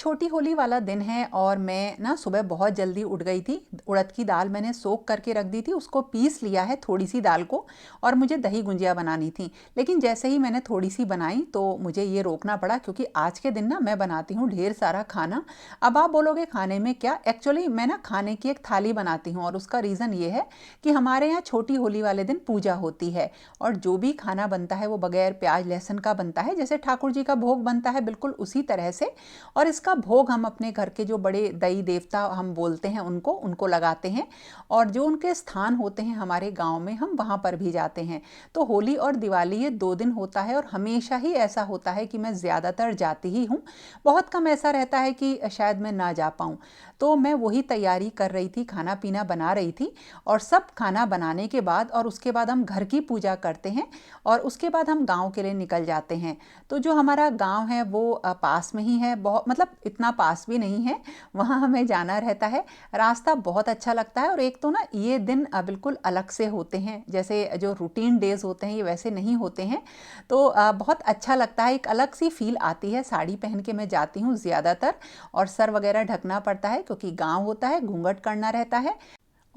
छोटी होली वाला दिन है और मैं ना सुबह बहुत जल्दी उठ गई थी। उड़द की दाल मैंने सोख करके रख दी थी, उसको पीस लिया है थोड़ी सी दाल को, और मुझे दही गुंजिया बनानी थी। लेकिन जैसे ही मैंने थोड़ी सी बनाई तो मुझे ये रोकना पड़ा, क्योंकि आज के दिन ना मैं बनाती हूँ ढेर सारा खाना। अब आप बोलोगे खाने में क्या, एक्चुअली मैं ना खाने की एक थाली बनाती हूँ, और उसका रीज़न ये है कि हमारे यहाँ छोटी होली वाले दिन पूजा होती है, और जो भी खाना बनता है वो बगैर प्याज लहसुन का बनता है। जैसे ठाकुर जी का भोग बनता है बिल्कुल उसी तरह से, और इसका भोग हम अपने घर के जो बड़े दई देवता हम बोलते हैं उनको उनको लगाते हैं, और जो उनके स्थान होते हैं हमारे गांव में हम वहाँ पर भी जाते हैं। तो होली और दिवाली ये 2 दिन होता है, और हमेशा ही ऐसा होता है कि मैं ज़्यादातर जाती ही हूँ। बहुत कम ऐसा रहता है कि शायद मैं ना जा पाऊँ। तो मैं वही तैयारी कर रही थी, खाना पीना बना रही थी, और सब खाना बनाने के बाद और उसके बाद हम घर की पूजा करते हैं, और उसके बाद हम गांव के लिए निकल जाते हैं। तो जो हमारा गांव है वो पास में ही है, बहुत मतलब इतना पास भी नहीं है, वहाँ हमें जाना रहता है। रास्ता बहुत अच्छा लगता है, और एक तो ना ये दिन बिल्कुल अलग से होते हैं, जैसे जो रूटीन डेज होते हैं ये वैसे नहीं होते हैं। तो बहुत अच्छा लगता है, एक अलग सी फील आती है। साड़ी पहन के मैं जाती हूँ ज़्यादातर, और सर वगैरह ढकना पड़ता है क्योंकि गाँव होता है, घूंघट करना रहता है।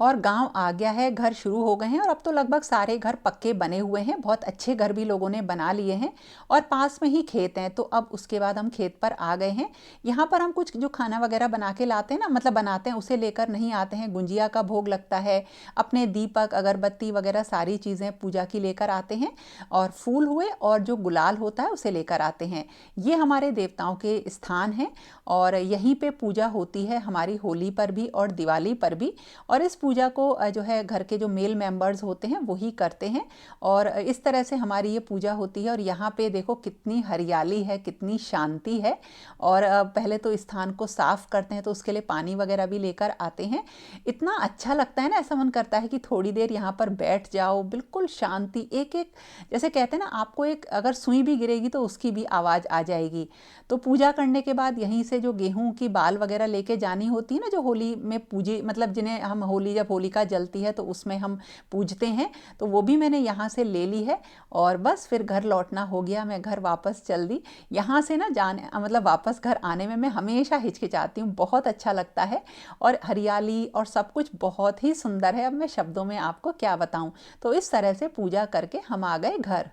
और गांव आ गया है, घर शुरू हो गए हैं, और अब तो लगभग सारे घर पक्के बने हुए हैं, बहुत अच्छे घर भी लोगों ने बना लिए हैं, और पास में ही खेत हैं। तो अब उसके बाद हम खेत पर आ गए हैं। यहाँ पर हम कुछ जो खाना वगैरह बना के लाते हैं ना, मतलब बनाते हैं, उसे लेकर नहीं आते हैं। गुंजिया का भोग लगता है, अपने दीपक अगरबत्ती वगैरह सारी चीज़ें पूजा की लेकर आते हैं, और फूल हुए और जो गुलाल होता है उसे लेकर आते हैं। ये हमारे देवताओं के स्थान हैं, और यहीं पे पूजा होती है हमारी होली पर भी और दिवाली पर भी। और इस पूजा को जो है घर के जो मेल मेंबर्स होते हैं वही करते हैं, और इस तरह से हमारी ये पूजा होती है। और यहाँ पे देखो कितनी हरियाली है, कितनी शांति है। और पहले तो स्थान को साफ करते हैं, तो उसके लिए पानी वगैरह भी लेकर आते हैं। इतना अच्छा लगता है ना, ऐसा मन करता है कि थोड़ी देर यहाँ पर बैठ जाओ, बिल्कुल शांति। एक एक जैसे कहते हैं ना, आपको एक अगर सुई भी गिरेगी तो उसकी भी आवाज़ आ जाएगी। तो पूजा करने के बाद यहीं से जो गेहूं की बाल वगैरह लेके जानी होती है ना, जो होली में पूजे मतलब जिन्हें हम होली जब होलिका जलती है तो उसमें हम पूजते हैं, तो वो भी मैंने यहाँ से ले ली है। और बस फिर घर लौटना हो गया, मैं घर वापस चल दी। यहाँ से ना जाने मतलब वापस घर आने में मैं हमेशा हिचकिचाती हूँ, बहुत अच्छा लगता है, और हरियाली और सब कुछ बहुत ही सुंदर है। अब मैं शब्दों में आपको क्या बताऊँ। तो इस तरह से पूजा करके हम आ गए घर।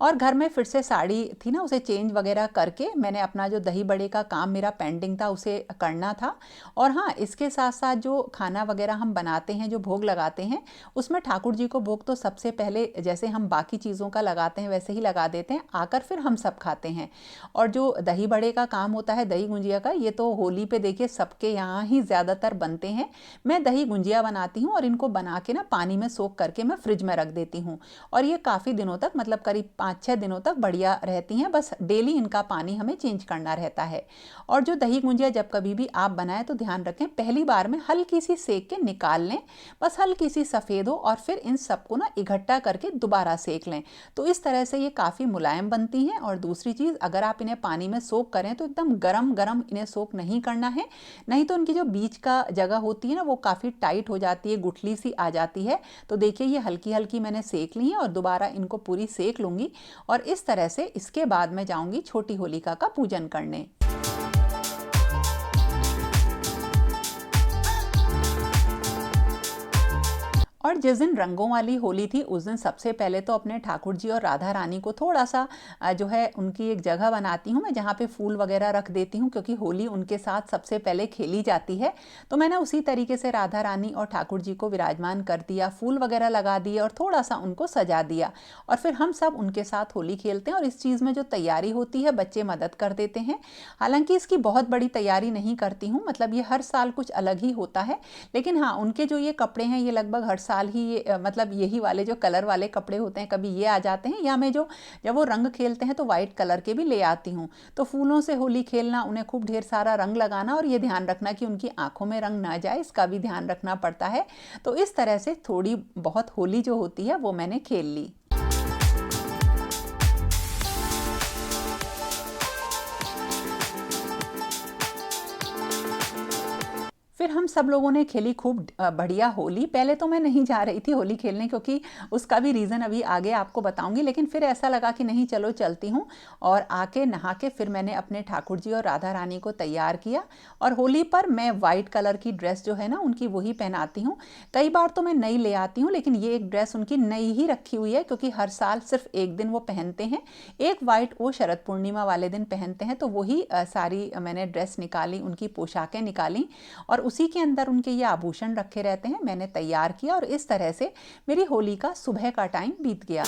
और घर में फिर से साड़ी थी ना, उसे चेंज वगैरह करके मैंने अपना जो दही बड़े का काम मेरा पेंडिंग था उसे करना था। और हाँ, इसके साथ साथ जो खाना वगैरह हम बनाते हैं, जो भोग लगाते हैं, उसमें ठाकुर जी को भोग तो सबसे पहले जैसे हम बाकी चीज़ों का लगाते हैं वैसे ही लगा देते हैं, आकर फिर हम सब खाते हैं। और जो दही बड़े का काम होता है, दही गुंजिया का, ये तो होली पे देखिए सबके यहाँ ही ज़्यादातर बनते हैं। मैं दही गुंजिया बनाती हूँ, और इनको बना के ना पानी में सोख करके मैं फ्रिज में रख देती हूँ, और ये काफ़ी दिनों तक मतलब करीब 5-6 दिनों तक बढ़िया रहती हैं। बस डेली इनका पानी हमें चेंज करना रहता है। और जो दही गुंजिया जब कभी भी आप बनाएं तो ध्यान रखें, पहली बार में हल्की सी सेक के निकाल लें, बस हल्की सी सफ़ेद हो, और फिर इन सबको ना इकट्ठा करके दोबारा सेक लें। तो इस तरह से ये काफ़ी मुलायम बनती हैं। और दूसरी चीज़, अगर आप इन्हें पानी में सोक करें तो एकदम गरम गरम इन्हें सोक नहीं करना है, नहीं तो इनकी जो बीच का जगह होती है ना वो काफ़ी टाइट हो जाती है, गुठली सी आ जाती है। तो देखिए ये हल्की हल्की मैंने सेक ली है, और दोबारा इनको पूरी सेक लूँगी, और इस तरह से इसके बाद मैं जाऊंगी छोटी होलिका का पूजन करने। और जिस दिन रंगों वाली होली थी उस दिन सबसे पहले तो अपने ठाकुर जी और राधा रानी को थोड़ा सा जो है उनकी एक जगह बनाती हूँ मैं, जहाँ पे फूल वगैरह रख देती हूँ, क्योंकि होली उनके साथ सबसे पहले खेली जाती है। तो मैंने उसी तरीके से राधा रानी और ठाकुर जी को विराजमान कर दिया, फूल वगैरह लगा दिए और थोड़ा सा उनको सजा दिया, और फिर हम सब उनके साथ होली खेलते हैं। और इस चीज़ में जो तैयारी होती है बच्चे मदद कर देते हैं। हालांकि इसकी बहुत बड़ी तैयारी नहीं करती हूँ, मतलब ये हर साल कुछ अलग ही होता है। लेकिन हाँ, उनके जो ये कपड़े हैं ये लगभग हर साल ही मतलब यही वाले जो कलर वाले कपड़े होते हैं, कभी ये आ जाते हैं, या मैं जो जब वो रंग खेलते हैं तो वाइट कलर के भी ले आती हूँ। तो फूलों से होली खेलना, उन्हें खूब ढेर सारा रंग लगाना, और ये ध्यान रखना कि उनकी आंखों में रंग ना जाए, इसका भी ध्यान रखना पड़ता है। तो इस तरह से थोड़ी बहुत होली जो होती है वो मैंने खेल ली। फिर फिर हम सब लोगों ने खेली खूब बढ़िया होली। पहले तो मैं नहीं जा रही थी होली खेलने, क्योंकि उसका भी रीज़न अभी आगे आपको बताऊंगी, लेकिन फिर ऐसा लगा कि नहीं चलो चलती हूँ। और आके नहा के फिर मैंने अपने ठाकुर जी और राधा रानी को तैयार किया। और होली पर मैं वाइट कलर की ड्रेस जो है ना उनकी वही पहनाती हूँ। कई बार तो मैं नई ले आती हूँ, लेकिन ये एक ड्रेस उनकी नई ही रखी हुई है, क्योंकि हर साल सिर्फ एक दिन वो पहनते हैं। एक वाइट वो शरद पूर्णिमा वाले दिन पहनते हैं, तो वही सारी मैंने ड्रेस निकाली, उनकी पोशाकें निकाली और उसी के अंदर उनके ये आभूषण रखे रहते हैं, मैंने तैयार किया। और इस तरह से मेरी होली का सुबह का टाइम बीत गया।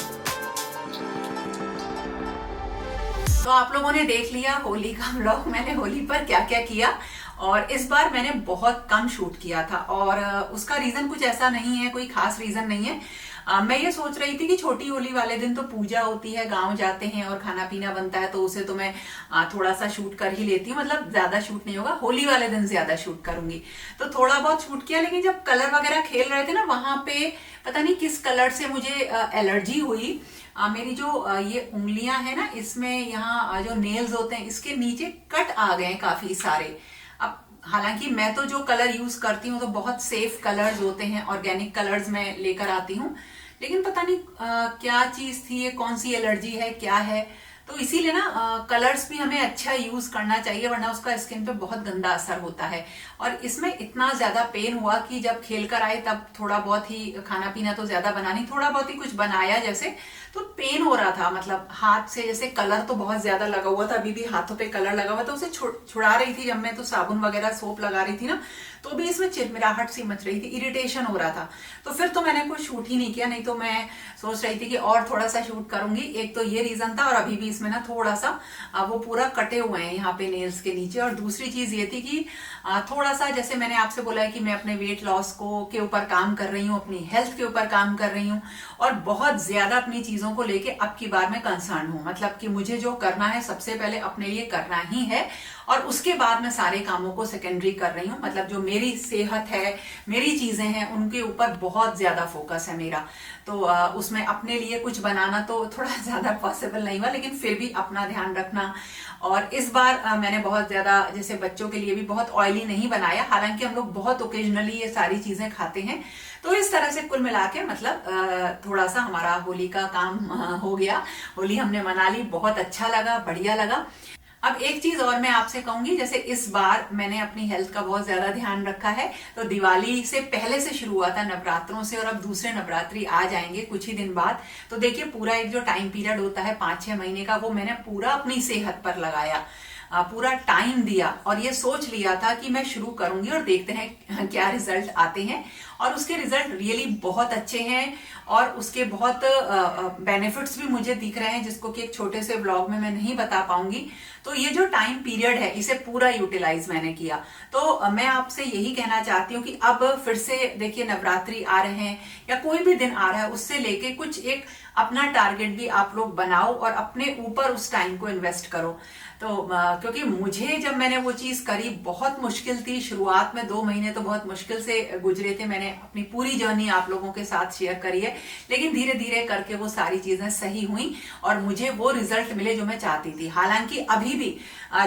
तो आप लोगों ने देख लिया होली का व्लॉग, मैंने होली पर क्या क्या किया। और इस बार मैंने बहुत कम शूट किया था, और उसका रीजन कुछ ऐसा नहीं है, कोई खास रीजन नहीं है। मैं ये सोच रही थी कि छोटी होली वाले दिन तो पूजा होती है, गांव जाते हैं और खाना पीना बनता है, तो उसे तो मैं थोड़ा सा शूट कर ही लेती हूँ, मतलब ज्यादा शूट नहीं होगा। होली वाले दिन ज्यादा शूट करूंगी, तो थोड़ा बहुत शूट किया। लेकिन जब कलर वगैरह खेल रहे थे ना, वहां पे पता नहीं किस कलर से मुझे एलर्जी हुई। मेरी जो ये उंगलियां है ना, इसमें यहाँ जो नेल्स होते हैं इसके नीचे कट आ गए काफी सारे। अब हालांकि मैं तो जो कलर यूज करती हूँ तो बहुत सेफ कलर्स होते हैं, ऑर्गेनिक कलर्स मैं लेकर आती हूँ, लेकिन पता नहीं क्या चीज थी, ये कौन सी एलर्जी है, क्या है। तो इसीलिए ना कलर्स भी हमें अच्छा यूज करना चाहिए, वरना उसका स्किन पे बहुत गंदा असर होता है। और इसमें इतना ज्यादा पेन हुआ कि जब खेल कर आए तब थोड़ा बहुत ही, खाना पीना तो ज्यादा बना नहीं, थोड़ा बहुत ही कुछ बनाया जैसे, तो पेन हो रहा था। मतलब हाथ से जैसे कलर तो बहुत ज्यादा लगा हुआ था, अभी भी हाथों पे कलर लगा हुआ था, उसे छुड़ा रही थी जब मैं, तो साबुन वगैरह सोप लगा रही थी ना, तो भी इसमें चिरमिराहट सी मच रही थी, इरिटेशन हो रहा था। तो फिर तो मैंने कोई शूट ही नहीं किया, नहीं तो मैं सोच रही थी कि और थोड़ा सा शूट करूंगी। एक तो ये रीजन था, और अभी भी इसमें ना थोड़ा सा वो पूरा कटे हुए हैं यहाँ पे नेल्स के नीचे। और दूसरी चीज ये थी कि थोड़ा सा, जैसे मैंने आपसे बोला है कि मैं अपने वेट लॉस को के ऊपर काम कर रही हूँ, अपनी हेल्थ के ऊपर काम कर रही हूँ, और बहुत ज्यादा अपनी चीजों को लेके अब की बार मैं कंसर्न हूँ। मतलब कि मुझे जो करना है सबसे पहले अपने लिए करना ही है, और उसके बाद मैं सारे कामों को सेकेंडरी कर रही हूँ। मतलब जो मेरी सेहत है, मेरी चीजें हैं, उनके ऊपर बहुत ज्यादा फोकस है मेरा। तो उसमें अपने लिए कुछ बनाना तो थोड़ा ज्यादा पॉसिबल नहीं हुआ, लेकिन फिर भी अपना ध्यान रखना। और इस बार मैंने बहुत ज्यादा, जैसे बच्चों के लिए भी बहुत ऑयली नहीं बनाया, हालांकि हम लोग बहुत ओकेजनली ये सारी चीजें खाते हैं। तो इस तरह से कुल मिला के मतलब थोड़ा सा हमारा होली का काम हो गया। होली हमने मना ली, बहुत अच्छा लगा, बढ़िया लगा। अब एक चीज और मैं आपसे कहूंगी, जैसे इस बार मैंने अपनी हेल्थ का बहुत ज्यादा ध्यान रखा है, तो दिवाली से पहले से शुरू हुआ था, नवरात्रों से, और अब दूसरे नवरात्रि आ जाएंगे कुछ ही दिन बाद। तो देखिए पूरा एक जो टाइम पीरियड होता है 5-6 महीने का, वो मैंने पूरा अपनी सेहत पर लगाया, पूरा टाइम दिया, और ये सोच लिया था कि मैं शुरू करूंगी और देखते हैं क्या रिजल्ट आते हैं। और उसके रिजल्ट रियली बहुत अच्छे हैं, और उसके बहुत बेनिफिट्स भी मुझे दिख रहे हैं, जिसको कि एक छोटे से ब्लॉग में मैं नहीं बता पाऊंगी। तो ये जो टाइम पीरियड है, इसे पूरा यूटिलाइज मैंने किया। तो मैं आपसे यही कहना चाहती हूँ कि अब फिर से देखिए नवरात्रि आ रहे हैं, या कोई भी दिन आ रहा है, उससे लेके कुछ एक अपना टारगेट भी आप लोग बनाओ, और अपने ऊपर उस टाइम को इन्वेस्ट करो। तो क्योंकि मुझे जब मैंने वो चीज करी, बहुत मुश्किल थी शुरुआत में, 2 महीने तो बहुत मुश्किल से गुजरे थे। मैंने अपनी पूरी जर्नी आप लोगों के साथ शेयर करी है, लेकिन धीरे धीरे करके वो सारी चीजें सही हुई, और मुझे वो रिजल्ट मिले जो मैं चाहती थी। हालांकि अभी भी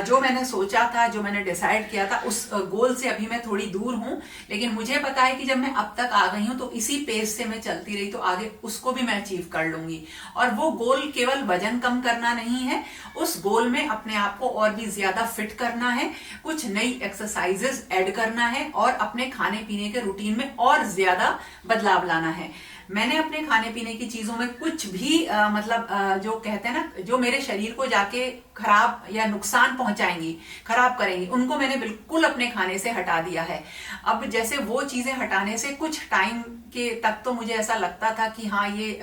जो मैंने सोचा था, जो मैंने डिसाइड किया था, उस गोल से अभी मैं थोड़ी दूर हूं, लेकिन मुझे पता है कि जब मैं अब तक आ गई हूं, तो इसी पेस से मैं चलती रही तो आगे उसको भी मैं अचीव कर लूंगी। और वो गोल केवल वजन कम करना नहीं है, उस गोल में अपने आप को और भी ज्यादा फिट करना है, कुछ नई एक्सरसाइजेस ऐड करना है, और अपने खाने पीने के रूटीन में और ज्यादा बदलाव लाना है। मैंने अपने खाने पीने की चीजों में कुछ भी जो कहते हैं ना, जो मेरे शरीर को जाके खराब या नुकसान पहुंचाएंगी, खराब करेंगी, उनको मैंने बिल्कुल अपने खाने से हटा दिया है। अब जैसे वो चीजें हटाने से कुछ टाइम के तक तो मुझे ऐसा लगता था कि हाँ ये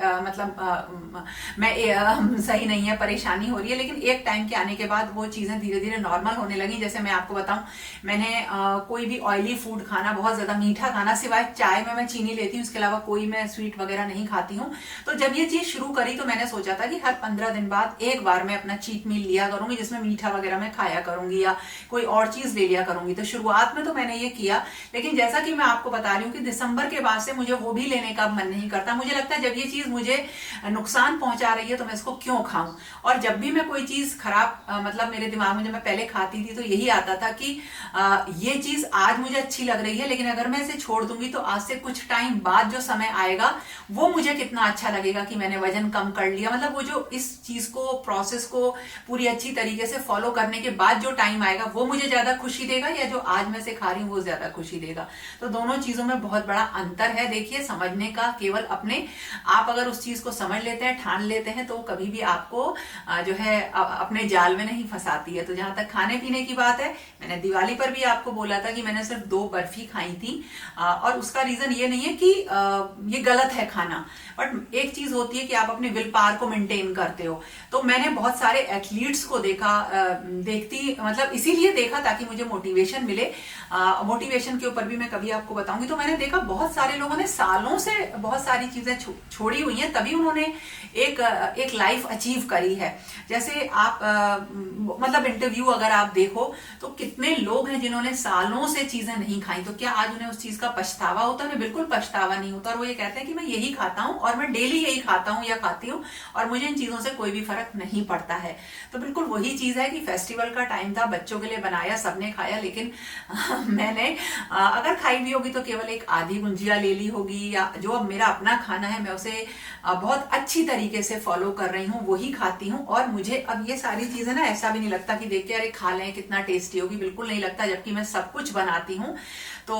मैं सही नहीं है, परेशानी हो रही है, लेकिन एक टाइम के आने के बाद वो चीजें धीरे धीरे नॉर्मल होने लगी। जैसे मैं आपको बताऊं, मैंने कोई भी ऑयली फूड खाना, बहुत ज्यादा मीठा खाना, सिवाय चाय में मैं चीनी लेती हूँ, उसके अलावा कोई मैं स्वीट वगैरह नहीं खाती हूँ। तो जब ये चीज शुरू करी, तो मैंने सोचा था कि हर 15 दिन बाद एक बार मैं अपना चीट मील लिया करूंगी, जिसमें मीठा वगैरह मैं खाया करूंगी, या कोई और चीज ले लिया करूंगी। तो शुरुआत में तो मैंने ये किया, लेकिन जैसा कि मैं आपको बता रही हूँ कि दिसंबर के बाद से मुझे वो भी लेने का मन नहीं करता। मुझे लगता है जब ये चीज मुझे नुकसान पहुंचा रही है तो मैं इसको क्यों खाऊं। और जब भी मैं कोई चीज खराब मतलब मेरे दिमाग में जब मैं पहले खाती थी तो यही आता था कि ये चीज आज मुझे अच्छी लग रही है, लेकिन अगर मैं इसे छोड़ दूंगी तो आज से कुछ टाइम बाद जो समय आएगा वो मुझे कितना अच्छा लगेगा कि मैंने वजन कम कर लिया। मतलब वो जो इस चीज को, प्रोसेस को पूरी अच्छी तरीके से फॉलो करने के बाद जो टाइम आएगा वो मुझे ज्यादा खुशी देगा, या जो आज मैं से खा रही हूँ वो ज्यादा खुशी देगा। तो दोनों चीजों में बहुत बड़ा अंतर है। देखिए, समझने का केवल अपने आप अगर उस चीज को समझ लेते हैं, ठान लेते हैं, तो कभी भी आपको जो है अपने जाल में नहीं फंसाती है। तो जहां तक खाने पीने की बात है, मैंने दिवाली पर भी आपको बोला था कि मैंने सिर्फ 2 बर्फी खाई थी, और उसका रीजन ये नहीं है कि ये गलत है खाना, बट एक चीज होती है कि आप अपने विल पावर को मेंटेन करते हो। तो मैंने बहुत सारे एथलीट्स को देखा, मतलब इसीलिए देखा ताकि मुझे मोटिवेशन मिले। मोटिवेशन के ऊपर भी मैं कभी आपको बताऊंगी। तो मैंने देखा बहुत सारे लोगों ने सालों से बहुत सारी चीजें छोड़ी हुई हैं, तभी उन्होंने एक लाइफ अचीव करी है। जैसे आप मतलब इंटरव्यू अगर आप देखो तो कितने लोग हैं जिन्होंने सालों से चीजें नहीं खाई, तो क्या आज उन्हें उस चीज का पछतावा होता है? उन्हें बिल्कुल पछतावा नहीं होता, और वो ये कहते हैं कि मैं यही खाता हूं और मैं डेली यही खाता हूं या खाती हूं और मुझे इन चीजों से कोई भी फर्क नहीं पड़ता है। तो बिल्कुल वही चीज है कि फेस्टिवल का टाइम था, बच्चों के लिए बनाया, सबने खाया, लेकिन मैंने अगर खाई भी होगी तो केवल एक आधी गुंजिया ले ली होगी, या जो अब मेरा अपना खाना है मैं उसे बहुत अच्छी तरीके से फॉलो कर रही हूँ, वही खाती हूँ। और मुझे अब ये सारी चीजें ना ऐसा भी नहीं लगता कि देख के अरे खा लें कितना टेस्टी होगी, बिल्कुल नहीं लगता, जबकि मैं सब कुछ बनाती हूँ। तो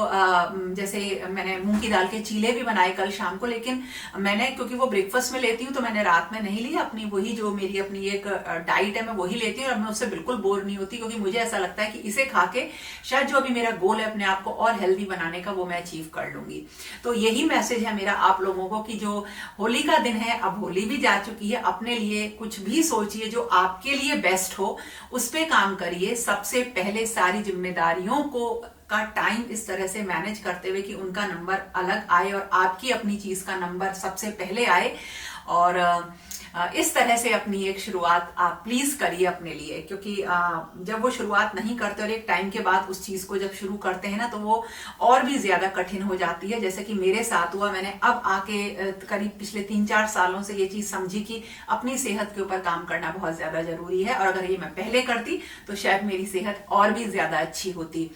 जैसे मैंने मूंग की दाल के चीले भी बनाए कल शाम को, लेकिन मैंने क्योंकि वो ब्रेकफास्ट में लेती हूँ तो मैंने रात में नहीं ली, अपनी वही जो मेरी अपनी एक डाइट है मैं वही लेती हूँ, और मैं उससे बिल्कुल बोर नहीं होती, क्योंकि मुझे ऐसा लगता है कि इसे खा के शायद जो अभी मेरा गोल है अपने आप को और हेल्दी बनाने का वो मैं अचीव कर लूंगी। तो यही मैसेज है मेरा आप लोगों को कि जो होली का दिन है, अब होली भी जा चुकी है, अपने लिए कुछ भी सोचिए जो आपके लिए बेस्ट हो, उस पे काम करिए। सबसे पहले सारी जिम्मेदारियों को का टाइम इस तरह से मैनेज करते हुए कि उनका नंबर अलग आए और आपकी अपनी चीज का नंबर सबसे पहले आए, और इस तरह से अपनी एक शुरुआत आप प्लीज करिए अपने लिए। क्योंकि जब वो शुरुआत नहीं करते और एक टाइम के बाद उस चीज को जब शुरू करते हैं ना, तो वो और भी ज्यादा कठिन हो जाती है। जैसे कि मेरे साथ हुआ, मैंने अब आके करीब पिछले 3-4 सालों से ये चीज समझी कि अपनी सेहत के ऊपर काम करना बहुत ज्यादा जरूरी है, और अगर ये मैं पहले करती तो शायद मेरी सेहत और भी ज्यादा अच्छी होती।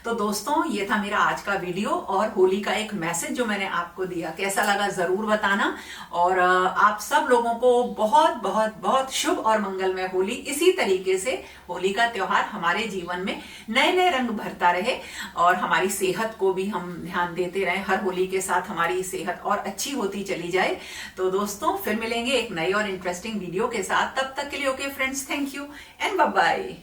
तो दोस्तों, ये था मेरा आज का वीडियो और होली का एक मैसेज जो मैंने आपको दिया। कैसा लगा जरूर बताना, और आप सब लोगों को बहुत बहुत बहुत शुभ और मंगलमय होली। इसी तरीके से होली का त्योहार हमारे जीवन में नए नए रंग भरता रहे, और हमारी सेहत को भी हम ध्यान देते रहें। हर होली के साथ हमारी सेहत और अच्छी होती चली जाए। तो दोस्तों, फिर मिलेंगे एक नई और इंटरेस्टिंग वीडियो के साथ। तब तक के लिए okay friends, thank you and bye bye.